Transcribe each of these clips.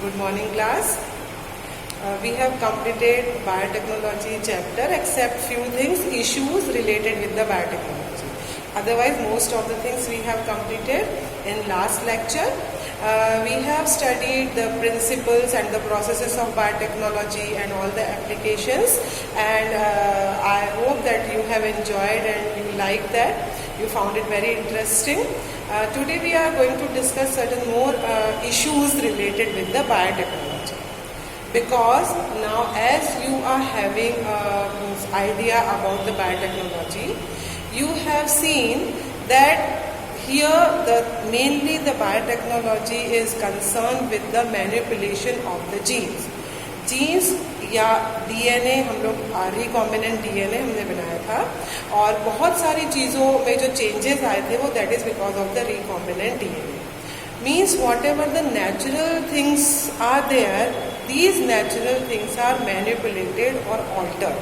Good morning, class. We have completed biotechnology chapter except few things, issues related with the biotechnology. Otherwise, most of the things we have completed in last lecture. We have studied the principles and the processes of biotechnology and all the applications, and I hope that you have enjoyed and you like that. You found it very interesting. Today we are going to discuss certain more issues related with the biotechnology, because now as you are having an idea about the biotechnology, you have seen that here mainly the biotechnology is concerned with the manipulation of the genes. Genes या DNA, हम लोग recombinant DNA हमने बनाया था, और बहुत सारी चीज़ों में जो चेंजेस आए थे वो that is because of the recombinant DNA. Means whatever the natural things are there, these natural things are manipulated और ऑल्टर्ड.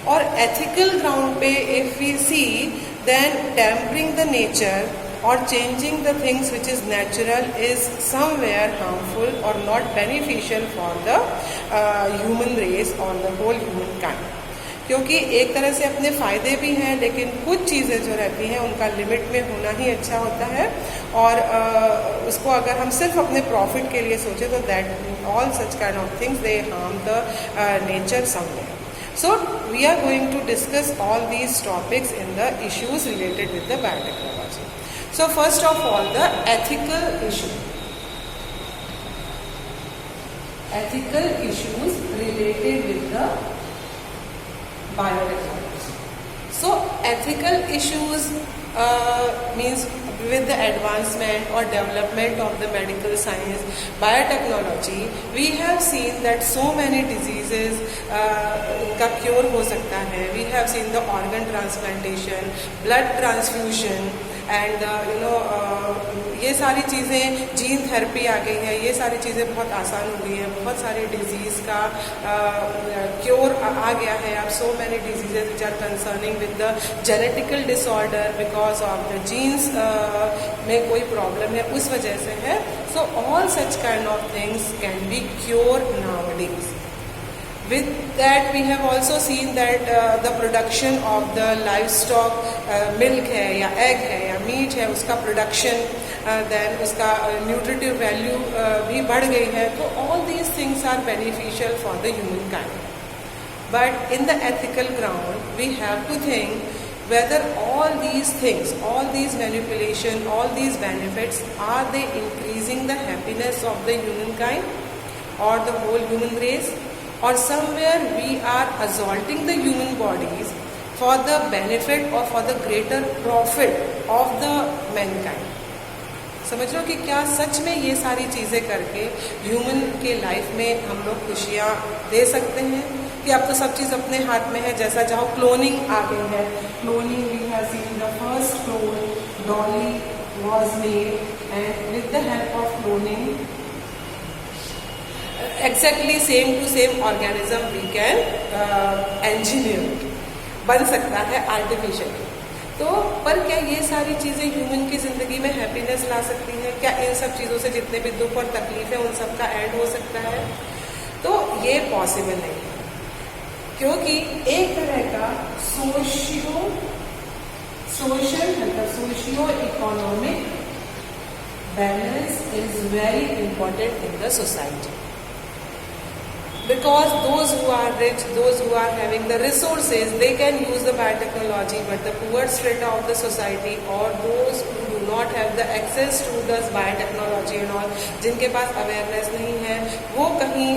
और एथिकल ग्राउंड पे if we see, then tampering the nature or changing the things which is natural is somewhere harmful or not beneficial for the human race or the whole humankind. क्योंकि एक तरह से अपने फ़ायदे भी हैं, लेकिन कुछ चीज़ें जो रहती हैं उनका लिमिट में होना ही अच्छा होता है, और उसको अगर हम सिर्फ अपने प्रॉफिट के लिए सोचें तो that all such kind of things they harm the nature somewhere. So we are going to discuss all these topics in the issues related with the biotechnology. So first of all, the ethical issue. Ethical issues related with the biotechnology. So ethical issues means with the advancement or development of the medical science, biotechnology, we have seen that so many diseases का cure हो सकता है. We have seen the organ transplantation, blood transfusion, and ये सारी चीज़ें, gene therapy आ गई है, ये सारी चीज़ें बहुत आसान हो गई हैं. बहुत सारे डिजीज़ का क्योर आ गया है. अब so many diseases which are concerning with the genetical disorder because of the genes में कोई प्रॉब्लम है, उस वजह से है. So all such kind of things can be cure nowadays. With that, we have also seen that the production of the livestock, milk है या egg है या meat है, उसका production, then उसका nutritive value भी बढ़ गई है. तो all these things are beneficial for the humankind. But in the ethical ground, we have to think whether all these things, all these manipulation, all these benefits, are they increasing the happiness of the humankind or the whole human race? Or somewhere we are assaulting the human bodies for the benefit or for the greater profit of the mankind. समझ लो कि क्या सच में ये सारी चीज़ें करके human के life में हम लोग खुशियाँ दे सकते हैं, कि अब तो सब चीज़ अपने हाथ में है. जैसा चाहो क्लोनिंग आ गई है. Cloning, we have seen the first clone Dolly was made, and with the help of cloning exactly same to same organism we can engineer, बन सकता है आर्टिफिशियली. तो पर क्या ये सारी चीज़ें ह्यूमन की ज़िंदगी में हैप्पीनेस ला सकती हैं? क्या इन सब चीज़ों से जितने भी दुख और तकलीफ है उन सब का एंड हो सकता है? तो ये पॉसिबल नहीं है, क्योंकि एक तरह का socio economic balance is very important in the society. Because those who are rich, those who are having the resources, they can use the biotechnology, but the poor strata of the society or those who do not have the access to this biotechnology and all, जिनके पास awareness नहीं है, वो कहीं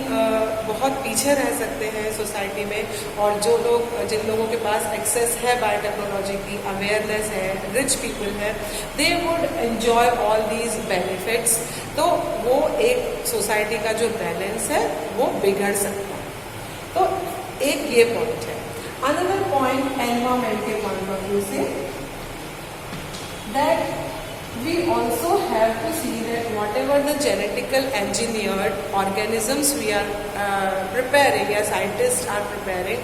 बहुत पीछे रह सकते हैं सोसाइटी में. और जो लोग, जिन लोगों के पास एक्सेस है बायोटेक्नोलॉजी की, अवेयरनेस है, रिच पीपल है, they would enjoy all these benefits. तो वो एक सोसाइटी का जो बैलेंस है वो बिगड़ सकता है. तो एक ये पॉइंट है. अनदर पॉइंट एनवायरमेंट के पॉइंट ऑफ व्यू से, that we also have to see that whatever the genetical engineered organisms we are preparing, या scientists are preparing,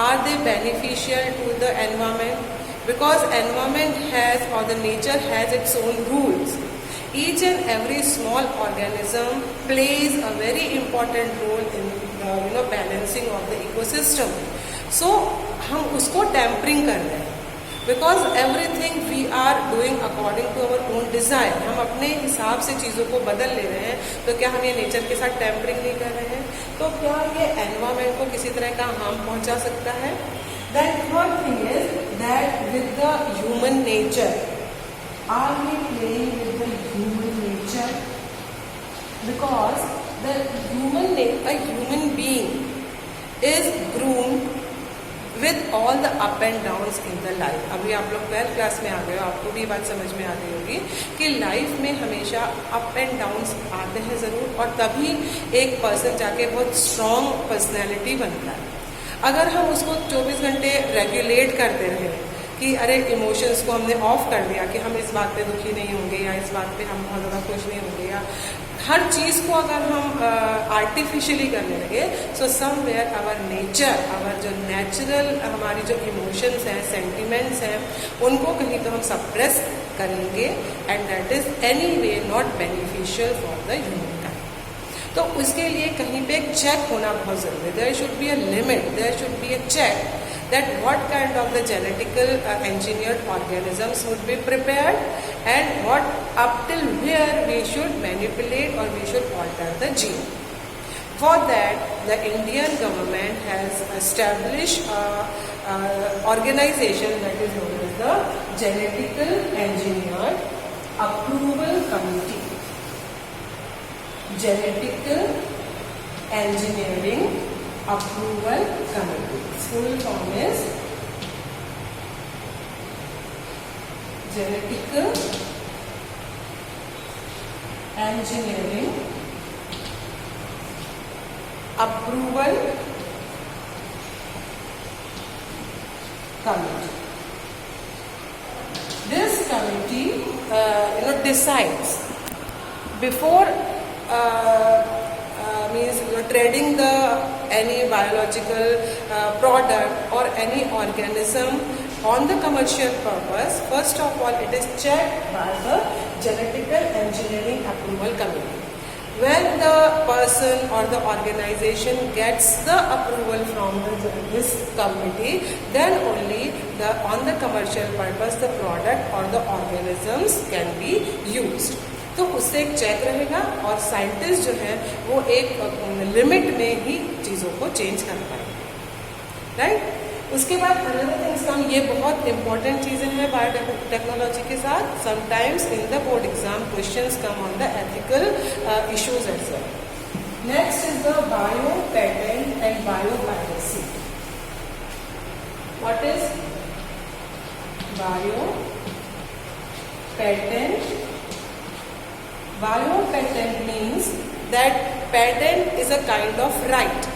are they beneficial to the environment? Because environment has, or the nature has its own rules. each and every small organism plays a very important role in balancing of the ecosystem. So हम उसको tampering कर रहे हैं, because everything we are doing according to our own desire. हम अपने हिसाब से चीज़ों को बदल ले रहे हैं, तो क्या हम ये नेचर के साथ टेम्परिंग नहीं कर रहे हैं? तो क्या ये एनवायरमेंट को किसी तरह का हार्म पहुंचा सकता है? Then third thing is that with the human nature, are we playing with the human nature? Because the human being is groomed with all the up and downs in the life. अभी आप लोग 12th class में आ गए हो, आपको भी ये बात समझ में आ गई होगी कि लाइफ में हमेशा अप एंड डाउन्स आते हैं ज़रूर, और तभी एक पर्सन जाके बहुत स्ट्रॉन्ग पर्सनैलिटी बनता है. अगर हम उसको 24 घंटे रेगुलेट करते रहे कि अरे इमोशंस को हमने ऑफ कर दिया कि हम इस बात पे दुखी नहीं होंगे या इस बात पे हम बहुत ज़्यादा खुश नहीं होंगे, या हर चीज़ को अगर हम आर्टिफिशियली करने लगे, so somewhere our nature, our जो नेचुरल हमारी जो इमोशंस हैं, सेंटिमेंट्स हैं, उनको कहीं तो हम सप्रेस करेंगे, and that is any way not beneficial for the human kind. तो उसके लिए कहीं पे एक चेक होना बहुत ज़रूरी है. There should be a limit, there should be a check that what kind of the genetical engineered organisms would be prepared, and what up till where we should manipulate or we should alter the gene. For that, the Indian government has established a organization that is known as the Genetical Engineered Approval Committee. Genetical Engineering Approval Committee. Full form is Genetical Engineering Approval Committee. This committee, decides before means trading the any biological product or any organism on the commercial purpose. First of all, it is checked by the Genetical Engineering Approval Committee. When the person or the organization gets the approval from this committee, then only on the commercial purpose the product or the organisms can be used. तो उससे एक check रहेगा, और scientist जो है वो एक limit में ही चीज़ों को चेंज कर पाएंगे. राइट? उसके बाद अनदर थिंग्स, ये बहुत इंपॉर्टेंट चीज़ें हैं बायोटेक्नोलॉजी के साथ. Sometimes in the board exam questions come on the ethical issues as well. Next is the bio patent and bio piracy. What is bio patent? Bio-patent means that patent is a kind of right.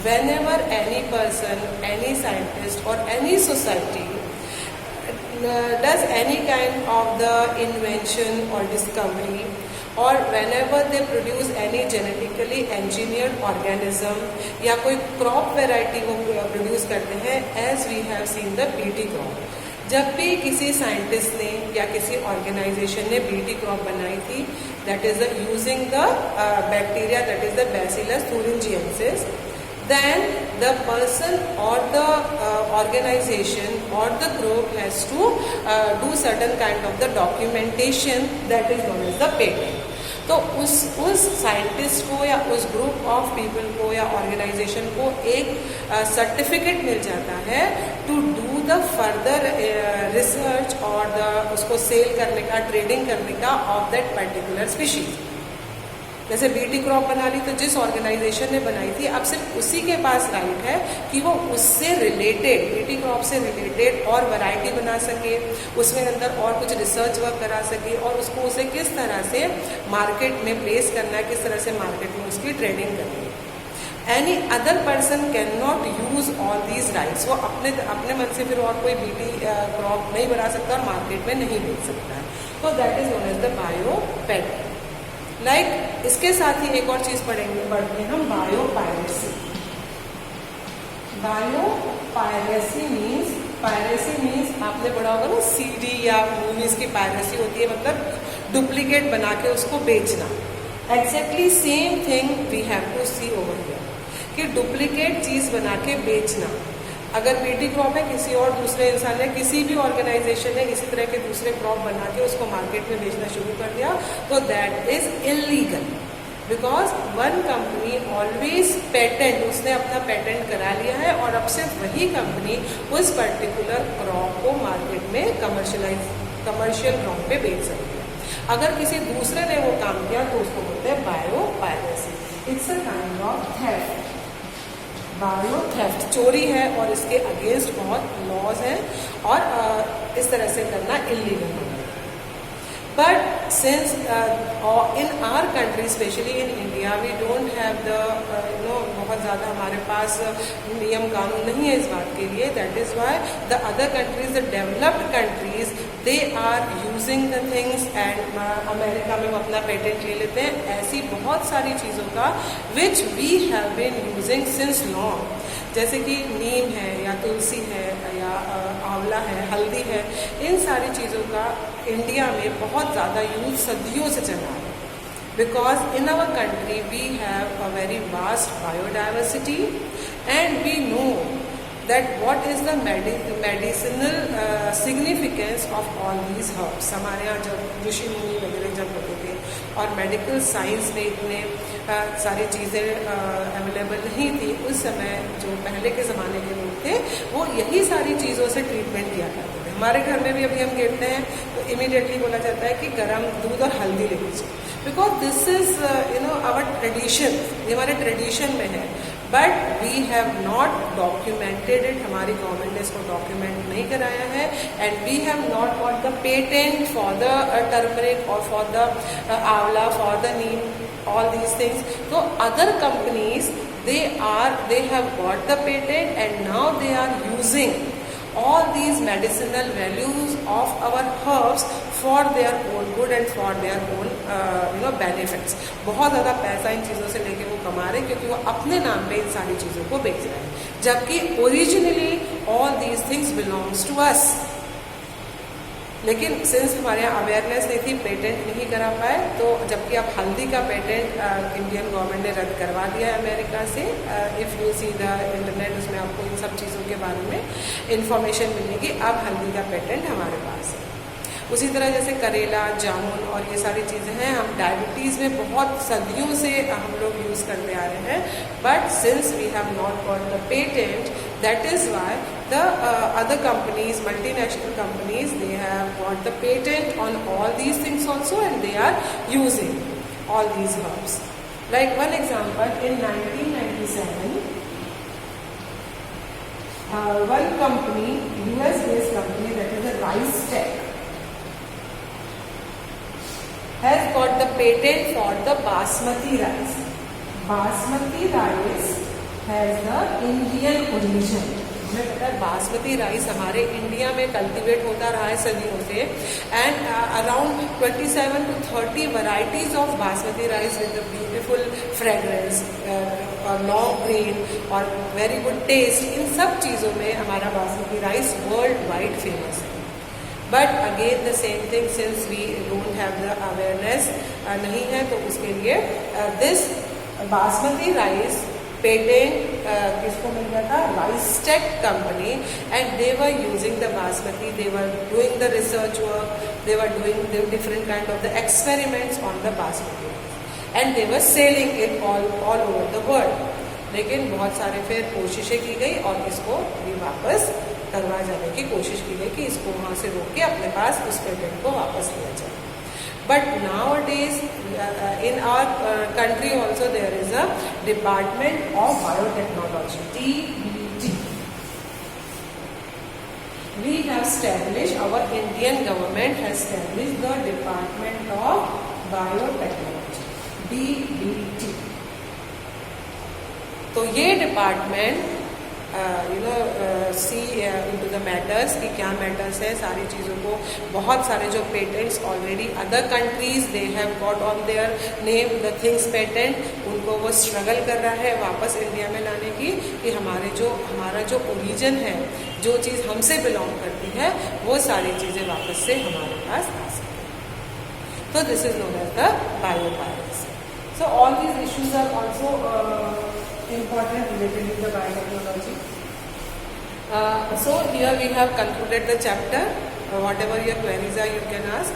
Whenever any person, any scientist or any society does any kind of the invention or discovery, or whenever they produce any genetically engineered organism या कोई crop variety वो produce करते हैं, as we have seen the BT crop. जब भी किसी scientist ने या किसी ऑर्गेनाइजेशन ने बीटी क्रॉप बनाई थी, that is using the bacteria that is the bacillus thuringiensis, then the person or the organization or the group has to do certain kind of the documentation that is known as the patent. तो उस scientist को या उस group of people को या organisation को एक certificate मिल जाता है to do the further research और उसको सेल करने का, ट्रेडिंग करने का ऑफ दैट पर्टिकुलर स्पीशीज. जैसे बीटी क्रॉप बना ली तो जिस ऑर्गेनाइजेशन ने बनाई थी, अब सिर्फ उसी के पास राइट है कि वो उससे रिलेटेड, बीटी क्रॉप से रिलेटेड और वैरायटी बना सके, उसमें अंदर और कुछ रिसर्च वर्क करा सके और उसको उसे किस तरह से मार्केट में प्लेस करना है, किस तरह से मार्केट में उसकी ट्रेडिंग करनी है. Any other person can not use all these rights. वो अपने मन से फिर और कोई बीटी क्रॉप नहीं बना सकता और मार्केट में नहीं बेच सकता है. तो that is known as the bio patent. Like इसके साथ ही एक और चीज पढ़ते हैं हम, bio piracy. Bio piracy means आपने पढ़ा होगा ना, सीडी या मूवीज की पायरेसी होती है, मतलब डुप्लीकेट बना के उसको बेचना। Exactly same thing we have to see over here कि डुप्लीकेट चीज़ बना के बेचना, अगर बीटी क्रॉप है किसी और दूसरे इंसान ने, किसी भी ऑर्गेनाइजेशन ने इसी तरह के दूसरे क्रॉप बना के उसको मार्केट में बेचना शुरू कर दिया तो that is illegal, because one company always patent, उसने अपना पेटेंट करा लिया है और अब सिर्फ वही कंपनी उस पर्टिकुलर क्रॉप को मार्केट में कमर्शियल ग्राउंड पे बेच सकती है। अगर किसी दूसरे ने वो काम किया तो उसको बोलते हैं bio piracy. It's a kind of theft. Bio theft चोरी है और इसके अगेंस्ट बहुत लॉज हैं और इस तरह से करना इलीगल है। But since in our country specially in India we don't have the बहुत ज़्यादा हमारे पास नियम कानून नहीं है इस बात के लिए, that is why the other countries, the developed countries, they are using the things and America में वो अपना पेटेंट ले लेते हैं ऐसी बहुत सारी चीज़ों का which we have been using since long, जैसे कि नीम है या तुलसी है या आंवला है, हल्दी है, इन सारी चीज़ों का इंडिया में बहुत ज़्यादा यूज सदियों से चला है। Because in our country we have a very vast biodiversity and we know that what is the medicinal significance of all these herbs। हमारे यहाँ जब ऋषि मुनि वगैरह जब होते थे और मेडिकल साइंस में इतने सारी चीज़ें अवेलेबल नहीं थी, उस समय जो पहले के ज़माने के लोग थे वो यही सारी चीज़ों से ट्रीटमेंट किया करते थे। हमारे घर में भी अभी हम गिरते हैं तो इमीडिएटली बोला जाता है कि गर्म दूध और हल्दी ले लीजिए, because this is our tradition, ये हमारे ट्रेडिशन में है। But we have not documented it, हमारी गवर्नमेंट ने इसको डॉक्यूमेंट नहीं कराया है and we have not got the patent for the turmeric और for the amla, for the neem, all these things. तो other companies they have got the patent and now they are using all these medicinal values of our herbs for their own good and for their own benefits। बहुत ज़्यादा पैसा इन चीज़ों से लेके वो कमा रहे हैं क्योंकि वो अपने नाम पे इन सारी चीज़ों को बेच रहे हैं, जबकि originally all these things belongs to us. लेकिन सिंस हमारे यहाँ अवेयरनेस नहीं थी, पेटेंट नहीं करा पाए, तो जबकि अब हल्दी का पेटेंट इंडियन गवर्नमेंट ने रद्द करवा दिया है अमेरिका से। If you see the internet, उसमें आपको इन सब चीज़ों के बारे में इंफॉर्मेशन मिलेगी। अब हल्दी का पेटेंट हमारे पास है। उसी तरह जैसे करेला, जामुन और ये सारी चीज़ें हैं, हम डायबिटीज़ में बहुत सदियों से हम लोग यूज़ करते आ रहे हैं, but since we have not got the patent, that is why the other companies, multinational companies, they have got the patent on all these things also and they are using all these herbs. Like one example, in 1997 one company, US based company, that is a Rice Tech, has got the patent for the basmati rice. Basmati rice has the Indian origin। हमें पता है basmati rice हमारे India में cultivate होता रहा है सदियों से, and around 27 to 30 varieties of basmati rice with beautiful fragrance और लॉन्ग ग्रेन और वेरी गुड टेस्ट, इन सब चीज़ों में हमारा basmati rice world wide famous है। But again the same thing, since we don't have the awareness, नहीं है तो उसके लिए दिस बासमती राइस पेटेंट किसको मिल गया था? Rice tech company, and they were using the basmati, they were doing the research work, they were doing the different kind of the experiments on the basmati and they were selling it all over the world. लेकिन बहुत सारे फिर कोशिशें की गई और इसको भी वापस करवा जाने की कोशिश की गई कि इसको वहाँ से रोक के अपने पास उस पेटेंट को वापस लिया जाए। But nowadays in our country also there is a Department of Biotechnology, DBT. We have established, our Indian government has established the Department of Biotechnology, DBT। तो ये department see into the matters कि क्या matters है, सारी चीज़ों को, बहुत सारे जो patents already other countries they have got on their name the things patent, उनको वो स्ट्रगल कर रहा है वापस इंडिया में लाने की कि हमारा जो ओरिजिन है, जो चीज़ हमसे बिलोंग करती है, वो सारी चीज़ें वापस से हमारे पास आ सके। So this is known as the biopiracy. So all these issues are also important related with the biotechnology. So here we have concluded the chapter. Whatever your queries are, you can ask.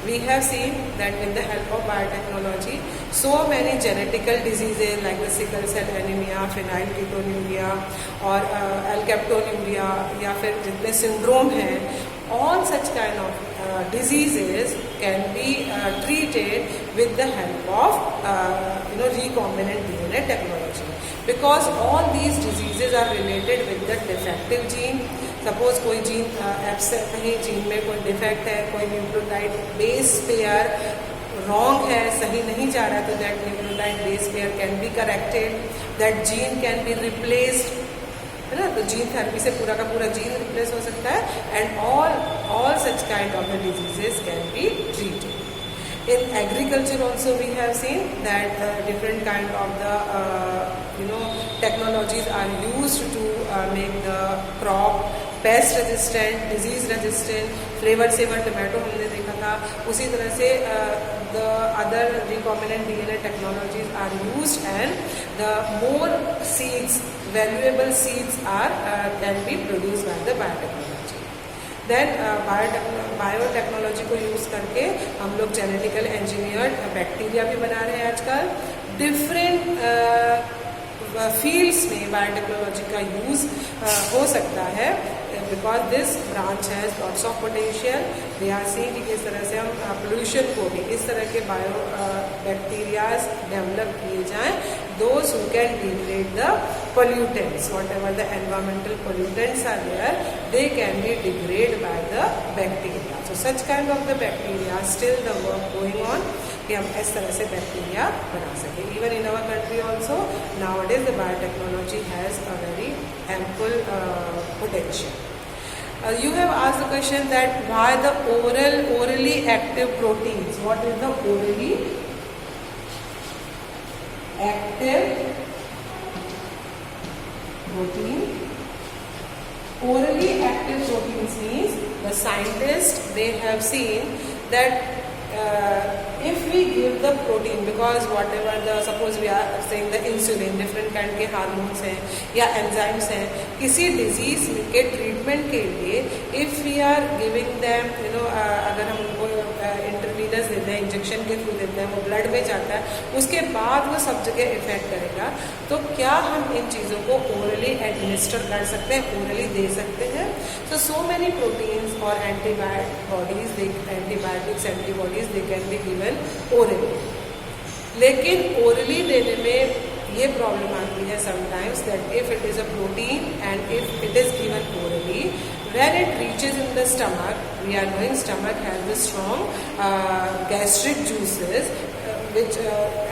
We have seen that with the help of biotechnology, so many genetical diseases like the sickle cell anemia, phenylketonuria और alkaptonuria या फिर जितने syndrome हैं, all such kind of diseases can be treated with the help of recombinant DNA technology, because all these diseases are related with the defective gene. Suppose कोई gene कहीं gene में कोई defect है, कोई न्यूक्लियोटाइड बेस पेयर रॉन्ग है, सही नहीं जा रहा है, तो that nucleotide base pair can be corrected, that gene can be replaced, है ना. तो जीन थेरेपी से पूरा का पूरा जीन रिप्लेस हो सकता है, and all such kind of the diseases can be treated. In agriculture also we have seen that different kind of the technologies are used to make the crop pest resistant, disease resistant. Flavor saver tomato हमने देखा था. उसी तरह से the other recombinant DNA technologies are used, and the more seeds, valuable seeds are can be produced by the biotechnology. Then biotechnology को use करके हम लोग जेनेटिकल इंजीनियर्ड बैक्टीरिया भी बना रहे हैं आजकल. डिफरेंट फील्ड्स में बायोटेक्नोलॉजी का यूज़ हो सकता है, because this branch has lots of potential. We are seeing कि किस तरह से हम पोल्यूशन को भी इस तरह के बायो बैक्टीरियाज डेवलप किए जाएं, those who can degrade the pollutants, whatever the environmental pollutants are there, they can be degraded by the bacteria. So such kind of the bacteria, still the work going on कि हम इस तरह से bacteria बना सकें. Even in our country also nowadays the biotechnology has a very ample potential. You have asked the question that why the orally active proteins. What is the orally active protein? Orally active proteins means the scientists, they have seen that if we give the protein, because whatever the, suppose we are saying the insulin, different kind के hormones हैं या enzymes हैं, किसी disease के treatment के लिए if we are giving them अगर हम उनको इंटरवीनस देते हैं, इंजेक्शन के थ्रू देते हैं, वो ब्लड में जाता है, उसके बाद वो सब जगह इफेक्ट करेगा. तो क्या हम इन चीज़ों को ओरली एडमिनिस्टर कर सकते हैं, ओरली दे सकते हैं? So many proteins or antibodies, they can be given orally. लेकिन orally देने में ये प्रॉब्लम आती है sometimes that if it is a protein and if it is given orally, when it reaches in the stomach, we are knowing stomach has the strong gastric juices,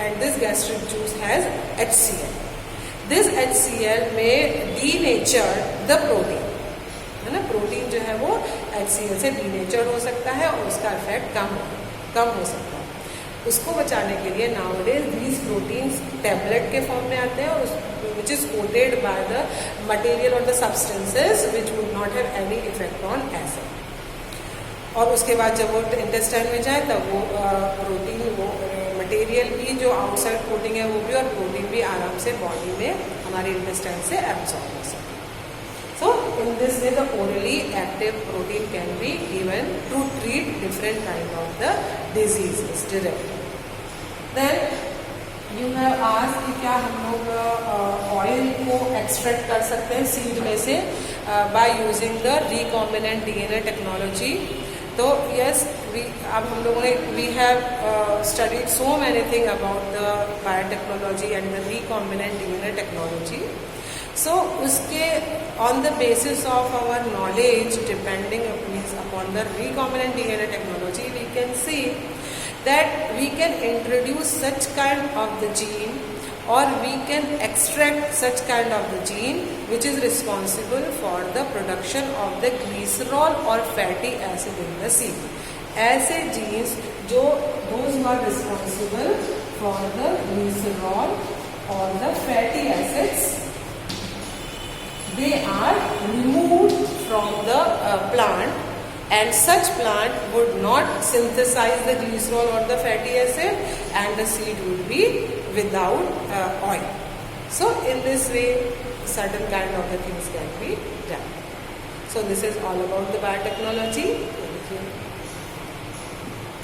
and this gastric juice has HCl. This HCl may denature the protein, है ना. Protein जो है वो HCl से denature हो सकता है और उसका इफेक्ट कम हो सकता है. उसको बचाने के लिए नाउडेज दीज प्रोटीन्स टैबलेट के फॉर्म में आते हैं, और which is coated by the material और the substances which would not have any effect on acid. और उसके बाद जब वो इंटेस्टाइन में जाए तब वो प्रोटीन, वो मटेरियल भी जो आउटसाइड कोटिंग है वो भी, और प्रोटीन भी आराम से बॉडी में हमारे इंटेस्टाइन से एब्जॉर्ब हो सकता है. So in this way the orally active protein can be given to treat different kind of the diseases directly. Then you have asked कि क्या हम लोग ऑयल को एक्सट्रैक्ट कर सकते हैं सीड में से by using the recombinant DNA technology. तो yes, अब हम लोगों ने we have studied so many things about the biotechnology and the recombinant DNA technology. So उसके on the basis of our knowledge, depending upon the recombinant DNA technology, we can see that we can introduce such kind of the gene, or we can extract such kind of the gene which is responsible for the production of the glycerol or fatty acid in the seed. ऐसे genes जो those who are responsible for the glycerol or the fatty acids, they are removed from the plant and such plant would not synthesize the glycerol or the fatty acid, and the seed would be without oil. So in this way, certain kind of the things can be done. So this is all about the biotechnology. Thank you.